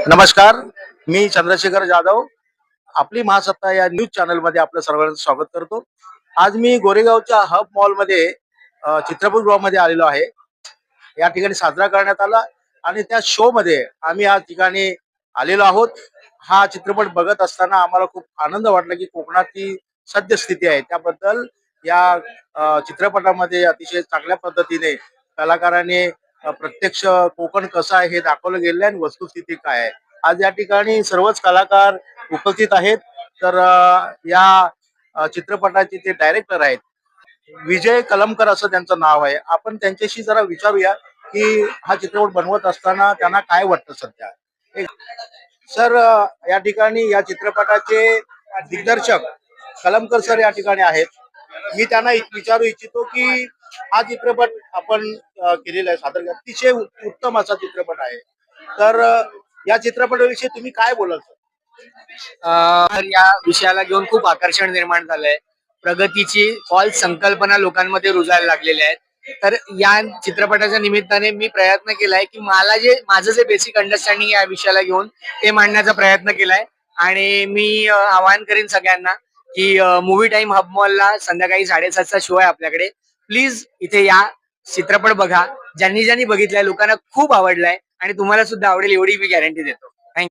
नमस्कार. मी चंद्रशेखर जाधव. आपली महासत्ता या न्यूज चॅनल मध्ये आपलं सर्वांचं स्वागत करतो. आज मी गोरेगावच्या हब मॉल मध्ये चित्रपटगृहामध्ये आलेलो आहे. या ठिकाणी साजरा करण्यात आला आणि त्या शो मध्ये आम्ही या ठिकाणी आलेलो आहोत. हा चित्रपट बघत असताना आम्हाला खूप आनंद वाटला की कोकणाची सद्यस्थिती आहे त्याबद्दल या चित्रपटामध्ये अतिशय चांगल्या पद्धतीने कलाकारांनी प्रत्यक्ष कोकण कसं आहे हे दाखवलं गेलं आणि वस्तुस्थिती काय आहे. आज या ठिकाणी सर्वच कलाकार उपस्थित आहेत. तर या चित्रपटाचे ते डायरेक्टर आहेत विजय कलमकर असं त्यांचं नाव आहे. आपण त्यांच्याशी जरा विचारूया की हा चित्रपट बनवत असताना त्यांना काय वाटतं सध्या. सर, या ठिकाणी या चित्रपटाचे दिग्दर्शक कलमकर सर या ठिकाणी आहेत. मी त्यांना विचारू इच्छितो की हा चित्रपट आपण केलेला आहे सादर अतिशय उत्तम असा चित्रपट आहे. तर या चित्रपटाविषयी तुम्ही काय बोलाल सर? तर या विषयाला घेऊन खूप आकर्षण निर्माण झालंय. प्रगतीची फॉल्स संकल्पना लोकांमध्ये रुजायला लागलेल्या आहेत. तर या चित्रपटाच्या निमित्ताने मी प्रयत्न केलाय की माझं जे बेसिक अंडरस्टँडिंग या विषयाला घेऊन ते मांडण्याचा प्रयत्न केलाय. आणि मी आवाहन करीन सगळ्यांना की मूवी टाइम हब मॉलला संध्याकाळी 7:30चा शो आहे आपल्याकडे. प्लीज इथे या, चित्रपट बघा. ज्यांनी ज्यांनी बघितलाय लोकांना खूप आवडलाय आणि तुम्हाला सुद्धा आवडेल एवढी मी गॅरंटी देतो.